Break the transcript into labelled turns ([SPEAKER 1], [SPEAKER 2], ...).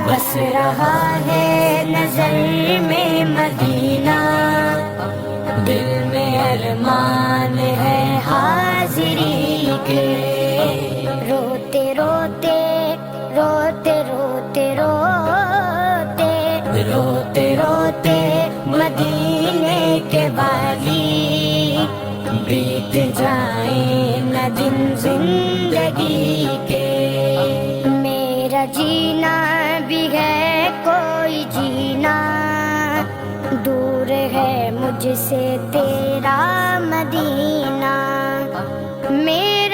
[SPEAKER 1] بس رہا ہے نظر میں مدینہ، دل میں ارمان ہے حاضری کے، روتے روتے روتے روتے روتے روتے روتے مدینے کے والی، بیت جائیں نہ دن زندگی کے، میرا جینا بھی ہے کوئی جینا، دور ہے مجھ سے تیرا مدینہ، میرا